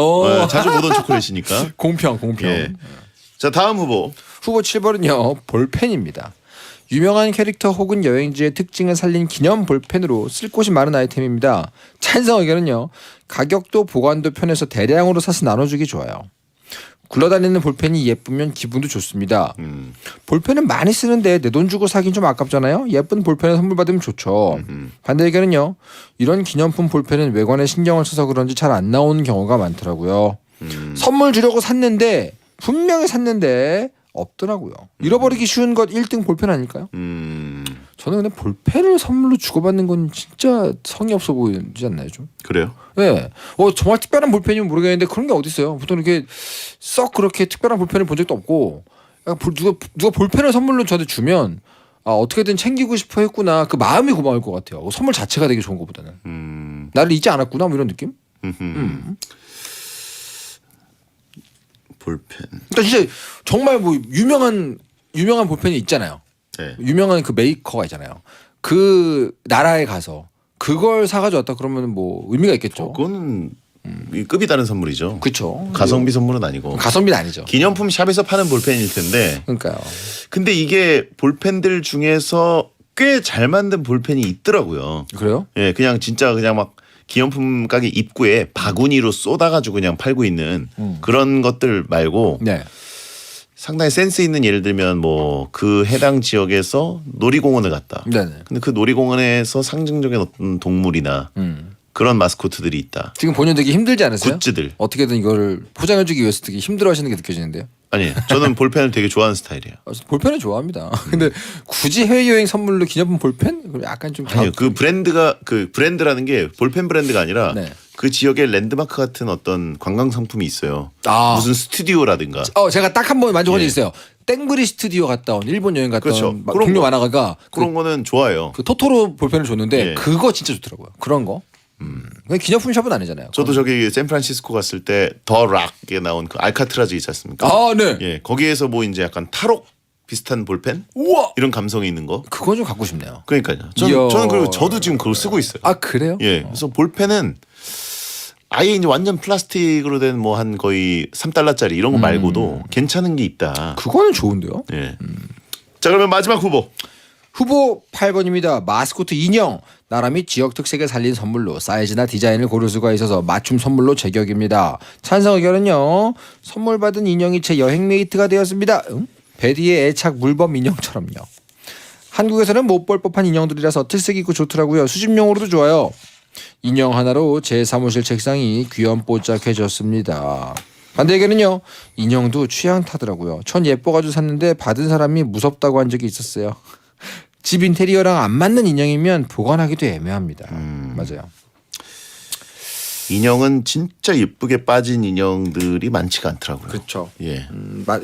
자주 보던 초콜릿이니까. 공평. 예. 자 다음 후보. 후보 7번은요 볼펜입니다. 유명한 캐릭터 혹은 여행지의 특징을 살린 기념 볼펜으로 쓸 곳이 많은 아이템입니다. 찬성 의견은요. 가격도 보관도 편해서 대량으로 사서 나눠주기 좋아요. 굴러다니는 볼펜이 예쁘면 기분도 좋습니다. 볼펜은 많이 쓰는데 내 돈 주고 사긴 좀 아깝잖아요. 예쁜 볼펜을 선물 받으면 좋죠. 반대 의견은요. 이런 기념품 볼펜은 외관에 신경을 써서 그런지 잘 안 나오는 경우가 많더라고요. 선물 주려고 샀는데 분명히 샀는데 없더라고요. 잃어버리기 쉬운 것 1등 볼펜 아닐까요? 저는 근데 볼펜을 선물로 주고받는 건 진짜 성의 없어 보이지 않나요 좀? 그래요? 네. 정말 특별한 볼펜이면 모르겠는데 그런 게 어디 있어요? 보통 이렇게 썩 그렇게 특별한 볼펜을 본 적도 없고 누가 볼펜을 선물로 저한테 주면 어떻게든 챙기고 싶어 했구나 그 마음이 고마울 것 같아요. 선물 자체가 되게 좋은 것보다는 나를 잊지 않았구나 뭐 이런 느낌? 볼펜. 그러니까 진짜 정말 뭐 유명한 볼펜이 있잖아요. 네. 유명한 그 메이커가 있잖아요. 그 나라에 가서 그걸 사가지고 왔다 그러면 뭐 의미가 있겠죠. 그거는 이 급이 다른 선물이죠. 그렇죠. 가성비 선물은 아니고. 가성비는 아니죠. 기념품 샵에서 파는 볼펜일 텐데. 그러니까요. 근데 이게 볼펜들 중에서 꽤 잘 만든 볼펜이 있더라고요. 그래요? 예, 진짜 막 기념품 가게 입구에 바구니로 쏟아가지고 그냥 팔고 있는 그런 것들 말고 네. 상당히 센스 있는 예를 들면 뭐 그 해당 지역에서 놀이공원을 갔다. 네네. 근데 그 놀이공원에서 상징적인 어떤 동물이나 그런 마스코트들이 있다. 지금 본인 되게 힘들지 않으세요? 굿즈들. 어떻게든 이거를 포장해주기 위해서 되게 힘들어하시는 게 느껴지는데요. 아니, 저는 볼펜을 되게 좋아하는 스타일이에요. 볼펜은 좋아합니다. 근데 굳이 해외여행 선물로 기념품 볼펜? 그럼 약간 좀 아니요, 그 브랜드라는 게 볼펜 브랜드가 아니라 네. 그 지역의 랜드마크 같은 어떤 관광 상품이 있어요. 아. 무슨 스튜디오라든가. 제가 딱 한 번 만족한 적 예. 있어요. 땡그리 스튜디오 갔다 온 일본 여행 갔다 그렇죠. 온 그런 동료 거. 만화가가 그런 거는 좋아요. 그 토토로 볼펜을 줬는데 예. 그거 진짜 좋더라고요. 그런 거. 그냥 기념품 샵은 아니잖아요. 저도 저기 샌프란시스코 갔을 때 더 락에 나온 그 알카트라즈 있지 않습니까? 네. 예, 거기에서 뭐 이제 약간 탈옥 비슷한 볼펜 우와. 이런 감성이 있는 거. 그거 좀 갖고 싶네요. 그러니까요. 이야. 저는 그리고 저도 지금 그걸 쓰고 있어요. 아 그래요? 예, 그래서 볼펜은 아예 이제 완전 플라스틱으로 된 뭐 한 거의 3달러짜리 이런 거 말고도 괜찮은 게 있다. 그거는 좋은데요. 예. 자 그러면 마지막 후보. 후보 8번입니다. 마스코트 인형. 나라 및 지역 특색을 살린 선물로 사이즈나 디자인을 고를 수가 있어서 맞춤 선물로 제격입니다. 찬성 의견은요. 선물 받은 인형이 제 여행 메이트가 되었습니다. 베디의 애착 물범 인형처럼요. 한국에서는 못 볼 법한 인형들이라서 특색 있고 좋더라고요. 수집용으로도 좋아요. 인형 하나로 제 사무실 책상이 귀염뽀짝해졌습니다. 반대 의견은요. 인형도 취향 타더라고요. 전 예뻐가지고 샀는데 받은 사람이 무섭다고 한 적이 있었어요. 집 인테리어랑 안 맞는 인형이면 보관하기도 애매합니다. 맞아요. 인형은 진짜 예쁘게 빠진 인형들이 많지가 않더라고요. 그렇죠. 예.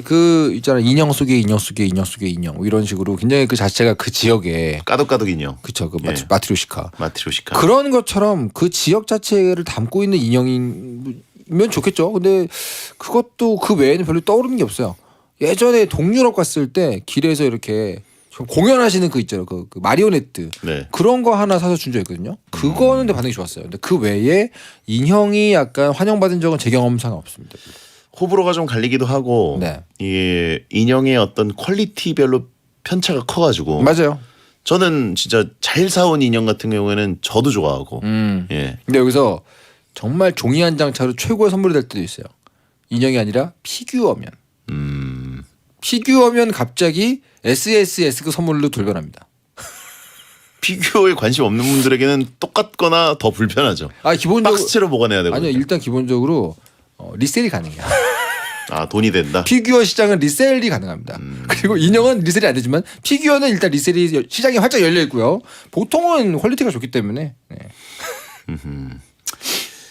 그 있잖아 인형 속에 인형 속에 인형 속에 인형 뭐 이런 식으로 굉장히 그 자체가 그 지역에 까덕까덕 인형. 그쵸 그 예. 마트리오시카 마트리오시카. 그런 것처럼 그 지역 자체를 담고 있는 인형이면 좋겠죠. 근데 그것도 그 외에는 별로 떠오르는 게 없어요. 예전에 동유럽 갔을 때 길에서 이렇게 공연하시는 그 있잖아요. 그 마리오네트 네. 그런 거 하나 사서 준 적 있거든요. 그거는 근데 반응이 좋았어요. 근데 그 외에 인형이 약간 환영받은 적은 제 경험상 없습니다. 호불호가 좀 갈리기도 하고 네. 이 인형의 어떤 퀄리티별로 편차가 커가지고 맞아요. 저는 진짜 잘 사온 인형 같은 경우에는 저도 좋아하고 예. 근데 여기서 정말 종이 한 장 차로 최고의 선물이 될 때도 있어요. 인형이 아니라 피규어면. 피규어면 갑자기 SSS 그 선물로 돌변합니다. 피규어에 관심 없는 분들에게는 똑같거나 더 불편하죠. 기본적으로 박스채로 보관해야 되거든요. 아니요 일단 기본적으로 리셀이 가능해요. 아 돈이 된다. 피규어 시장은 리셀이 가능합니다. 그리고 인형은 리셀이 안 되지만 피규어는 일단 리셀이 시장이 활짝 열려 있고요. 보통은 퀄리티가 좋기 때문에. 네.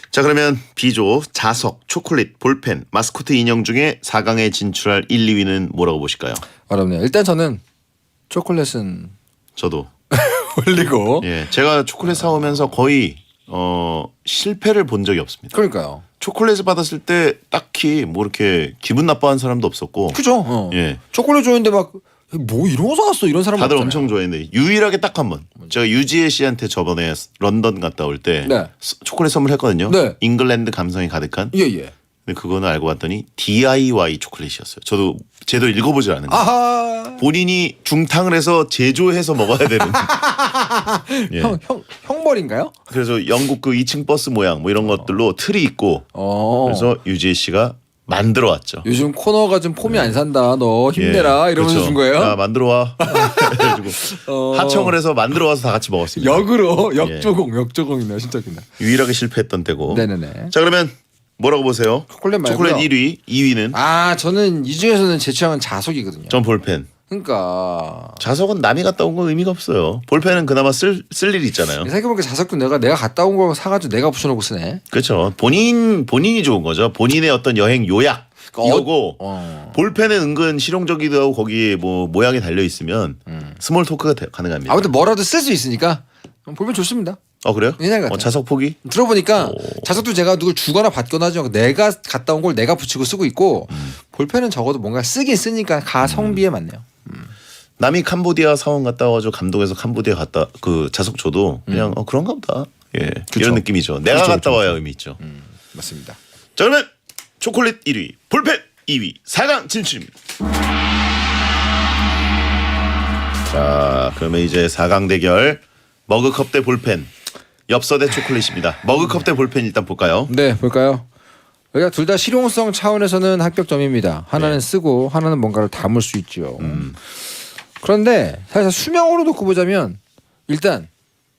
자 그러면 B조 자석, 초콜릿, 볼펜, 마스코트 인형 중에 4강에 진출할 1, 2위는 뭐라고 보실까요? 어렵네요. 일단 저는 초콜릿은 저도 올리고. 예, 제가 초콜릿 사오면서 거의 실패를 본 적이 없습니다. 그러니까요. 초콜릿을 받았을 때 딱히 뭐 이렇게 기분 나빠한 사람도 없었고. 그죠. 예. 초콜릿 좋아했는데 막 뭐 이런 거 사왔어 이런 사람 다들 없잖아요. 엄청 좋아했는데 유일하게 딱 한 번. 제가 유지혜 씨한테 저번에 런던 갔다 올 때 네. 초콜릿 선물했거든요. 네. 잉글랜드 감성이 가득한. 예예. 근데 그거는 알고 봤더니 DIY 초콜릿이었어요. 저도 제대로 읽어보질 않은데 아하. 본인이 중탕을 해서 제조해서 먹어야 되는. 예. 형벌인가요? 그래서 영국 그 2층 버스 모양 뭐 이런 것들로 틀이 있고 그래서 유지혜 씨가 만들어 왔죠. 요즘 코너가 좀 폼이 안 산다. 너 힘내라 예, 이러면서 그렇죠. 준 거예요? 야, 만들어 와. 그래가지고 하청을 해서 만들어 와서 다 같이 먹었습니다. 역으로 예. 역조공이네 진짜 웃긴다. 유일하게 실패했던 때고. 네네네. 자 그러면 뭐라고 보세요? 초콜릿 말고요. 초콜릿 1위, 2위는 아 저는 이 중에서는 제 취향은 자석이거든요. 전 볼펜. 그러니까 자석은 남이 갔다 온 건 의미가 없어요. 볼펜은 그나마 쓸 일 있잖아요. 생각해보니까 자석도 내가 갔다 온 거 사가지고 내가 붙여놓고 쓰네. 그렇죠. 본인이 좋은 거죠. 본인의 어떤 여행 요약 이거고 볼펜은 은근 실용적이기도 하고 거기에 뭐 모양이 달려 있으면 스몰 토크가 가능합니다. 아무튼 뭐라도 쓸 수 있으니까 볼펜 좋습니다. 그래요? 옛날 같아요. 자석 포기? 들어보니까 자석도 제가 누굴 주거나 받거나 하지 않고 내가 갔다 온 걸 내가 붙이고 쓰고 있고 볼펜은 적어도 뭔가 쓰긴 쓰니까 가성비에 맞네요. 남이 캄보디아 사원 갔다 와가지고 감동해서 캄보디아 갔다 그 자석 줘도 그냥 그런가 보다. 예, 이런 느낌이죠. 내가 갔다 와야 의미 있죠. 맞습니다. 자 그러면 초콜릿 1위, 볼펜 2위, 4강 진출입니다. 자 그러면 이제 4강 대결 머그컵 대 볼펜, 엽서 대 초콜릿입니다. 머그컵 대 볼펜 일단 볼까요? 네, 볼까요? 여기가 둘 다 실용성 차원에서는 합격점입니다. 하나는 쓰고 하나는 뭔가를 담을 수 있죠. 그런데 사실 수명으로 놓고 보자면 일단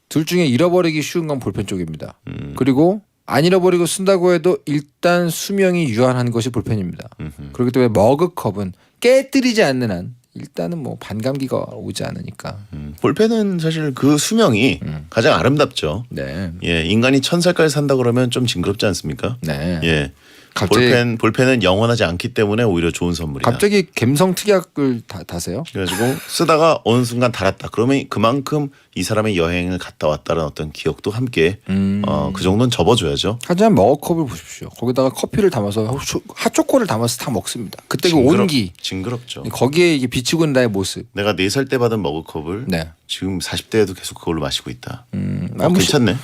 둘 중에 잃어버리기 쉬운 건 볼펜 쪽입니다. 그리고 안 잃어버리고 쓴다고 해도 일단 수명이 유한한 것이 볼펜입니다. 그렇기 때문에 머그컵은 깨뜨리지 않는 한 일단은 뭐 반감기가 오지 않으니까. 볼펜은 사실 그 수명이 가장 아름답죠. 네. 예, 인간이 1000살까지 산다 그러면 좀 징그럽지 않습니까? 네. 예. 갑자기 볼펜은 영원하지 않기 때문에 오히려 좋은 선물이다. 갑자기 감성 특약을 다세요? 그래가지고 쓰다가 어느 순간 닳았다. 그러면 그만큼 이 사람의 여행을 갔다 왔다는 어떤 기억도 함께 그 정도는 접어줘야죠. 하지만 머그컵을 보십시오. 거기다가 커피를 담아서 핫초코를 담아서 다 먹습니다. 그때 그 온기 징그럽죠. 거기에 이게 비치고 있는 나의 모습. 내가 4살 때 받은 머그컵을 네. 지금 40대에도 계속 그걸로 마시고 있다. 뭐 괜찮네.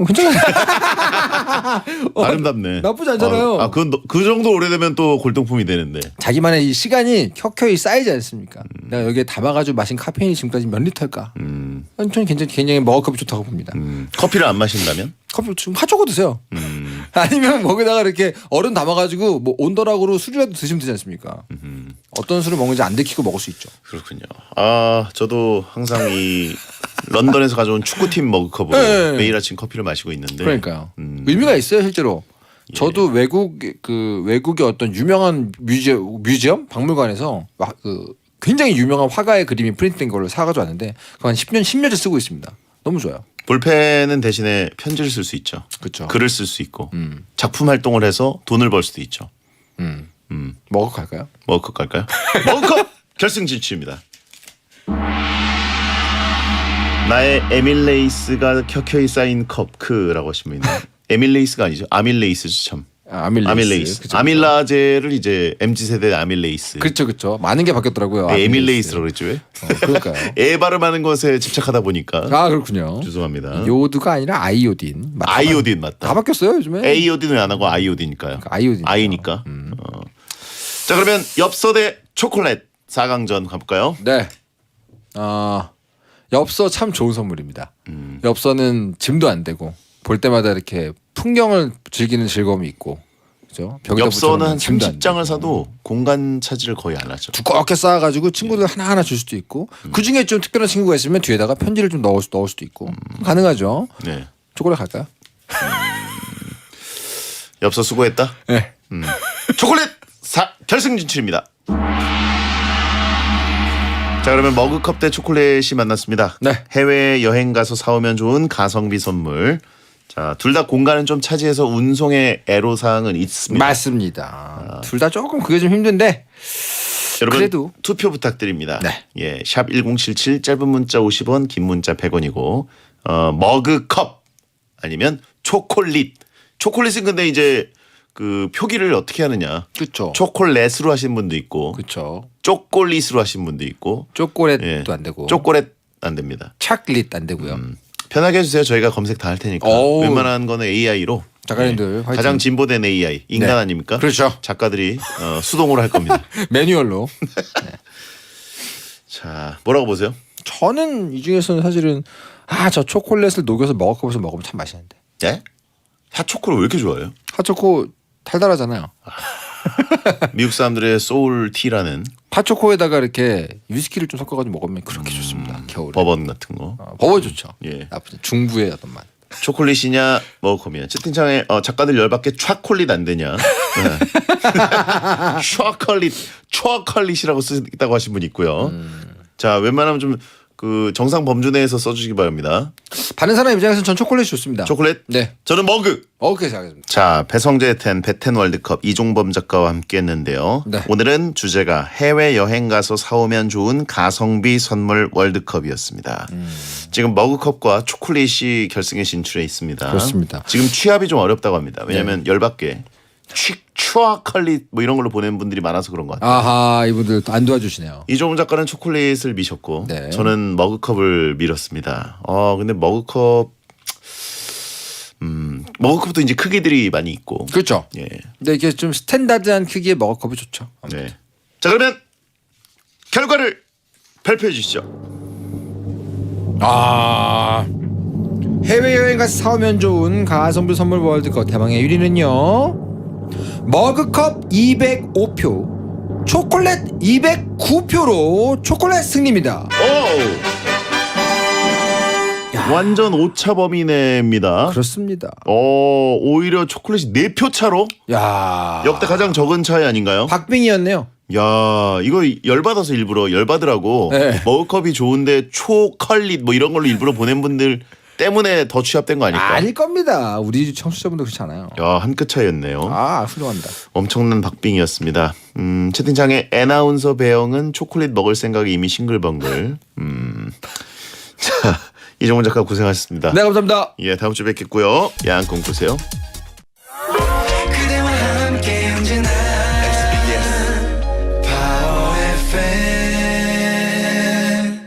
괜찮아요. 아름답네. 나쁘지 않잖아요. 그 정도 오래되면 또 골동품이 되는데. 자기만의 이 시간이 켜켜이 쌓이지 않습니까? 내가 여기에 담아가지고 마신 카페인이 지금까지 몇 리터일까? 저는 굉장히 머그컵이 좋다고 봅니다. 커피를 안 마신다면? 커피 지금 핫초코 드세요. 아니면 거기다가 이렇게 얼음 담아가지고 뭐 온더락으로 술이라도 드시면 되지 않습니까? 어떤 술을 먹는지 안 들키고 먹을 수 있죠. 그렇군요. 저도 항상 이 런던에서 가져온 축구팀 머그컵으로 네. 매일 아침 커피를 마시고 있는데. 그러니까요. 의미가 있어요 실제로. 저도 외국의 어떤 유명한 뮤지엄 박물관에서 굉장히 유명한 화가의 그림이 프린트된 걸로 사가지고 왔는데 그거 한 10년째 쓰고 있습니다. 너무 좋아요. 볼펜은 대신에 편지를 쓸 수 있죠. 그렇죠. 글을 쓸 수 있고 작품 활동을 해서 돈을 벌 수도 있죠. 머그컵 갈까요? 머그컵 갈까요? 머그컵 결승 진출입니다. 나의 에밀레이스가 켜켜이 쌓인 컵크라고 하시면 에밀레이스가 아니죠. 아밀레이스죠 참. 아밀레이스. 그쵸. 아밀라제를 이제 MZ세대 아밀레이스. 그렇죠. 많은 게 바뀌었더라고요. 네, 에밀레이스라고 그랬죠 왜? 그러니까요. 애 발음하는 것에 집착하다 보니까. 그렇군요. 죄송합니다. 요드가 아니라 아이오딘. 아이오딘 맞다. 다 바뀌었어요 요즘에. 에이오딘 왜 안 하고 아이오딘일까요? 아이오딘. 아이니까. 자 그러면 엽서 대 초콜릿 4강전 가볼까요? 네. 엽서 참 좋은 선물입니다. 엽서는 짐도 안 되고 볼 때마다 이렇게 풍경을 즐기는 즐거움이 있고, 그죠? 엽서는 한 30장을 사도 공간 차지를 거의 안 하죠. 두껍게 쌓아가지고 친구들 하나하나 줄 수도 있고, 그 중에 좀 특별한 친구가 있으면 뒤에다가 편지를 좀 넣을 수도 있고, 가능하죠. 네. 초콜릿 갈까요? 엽서 수고했다. 네. 초콜릿 결승 진출입니다. 자 그러면 머그컵 대 초콜릿이 만났습니다. 네. 해외 여행 가서 사오면 좋은 가성비 선물. 자, 둘 다 공간은 좀 차지해서 운송의 애로사항은 있습니다. 맞습니다. 둘 다 조금 그게 좀 힘든데 여러분 그래도. 투표 부탁드립니다. 네. 예, 샵 1077 짧은 문자 50원, 긴 문자 100원이고 머그컵 아니면 초콜릿. 초콜릿은 근데 이제 그 표기를 어떻게 하느냐. 그렇죠. 초콜릿으로 하신 분도 있고 그렇죠. 초콜릿으로 하신 분도 있고 초콜릿도 예. 안 되고. 초콜릿 안 됩니다. 차클릿 안 되고요. 편하게 해주세요. 저희가 검색 다 할 테니까. 어우. 웬만한 거는 AI로. 작가님들 화이팅. 가장 진보된 AI 인간 네. 아닙니까? 그렇죠. 작가들이 수동으로 할 겁니다. 매뉴얼로. 자, 뭐라고 보세요? 저는 이 중에서는 사실은 저 초콜릿을 녹여서 머그컵에서 먹으면 참 맛있는데. 예? 핫초코를 왜 이렇게 좋아해요? 핫초코 달달하잖아요. 미국 사람들의 소울 티라는 핫초코에다가 이렇게 위스키를 좀 섞어가지고 먹으면 그렇게 좋습니다. 겨울에. 버번 같은 거. 버번 좋죠. 예. 나쁘지. 중부의 어떤 맛. 초콜릿이냐 머그컵이냐. 채팅창에 작가들 열받게 초콜릿 안 되냐. 초콜릿이라고 쓰다고 하신 분 있고요. 자, 웬만하면 좀 그 정상 범주 내에서 써주시기 바랍니다. 받는 사람 입장에서는 전 초콜릿이 좋습니다. 초콜릿? 네. 저는 머그. 오케이, 잘하겠습니다. 자, 배성재 배텐 월드컵 이종범 작가와 함께했는데요. 네. 오늘은 주제가 해외 여행 가서 사오면 좋은 가성비 선물 월드컵이었습니다. 지금 머그컵과 초콜릿이 결승에 진출해 있습니다. 그렇습니다. 지금 취합이 좀 어렵다고 합니다. 왜냐하면 열받게 초콜릿 뭐 이런 걸로 보내는 분들이 많아서 그런 것 같아요. 아하, 이분들 안 도와주시네요. 이종범 작가는 초콜릿을 미셨고 네. 저는 머그컵을 밀었습니다. 근데 머그컵도 이제 크기들이 많이 있고. 그렇죠. 예. 근데 이게 좀 스탠다드한 크기의 머그컵이 좋죠. 네. 자, 그러면 결과를 발표해 주시죠. 해외여행 가서 사오면 좋은 가성비 선물 월드컵 대망의 1위는요. 머그컵 205표, 초콜릿 209표로 초콜릿 승리입니다. 완전 오차범위내입니다. 그렇습니다. 오히려 초콜릿이 4표 차로 야, 역대 가장 적은 차이 아닌가요? 박빙이었네요. 야, 이거 열받아서 일부러 열받으라고 네. 머그컵이 좋은데 초콜릿 뭐 이런 걸로 일부러 보낸 분들 때문에 더 취합된 거 아닐까? 아닐 겁니다. 우리 청취자분들 그렇지 않아요. 야, 한 끗 차이였네요. 훌륭합니다. 엄청난 박빙이었습니다. 채팅창에 애나운서 배영은 초콜릿 먹을 생각에 이미 싱글벙글. 자, 이종훈 작가 고생하셨습니다. 네, 감사합니다. 예, 다음 주에 뵙겠고요. 야한 꿈 꾸세요.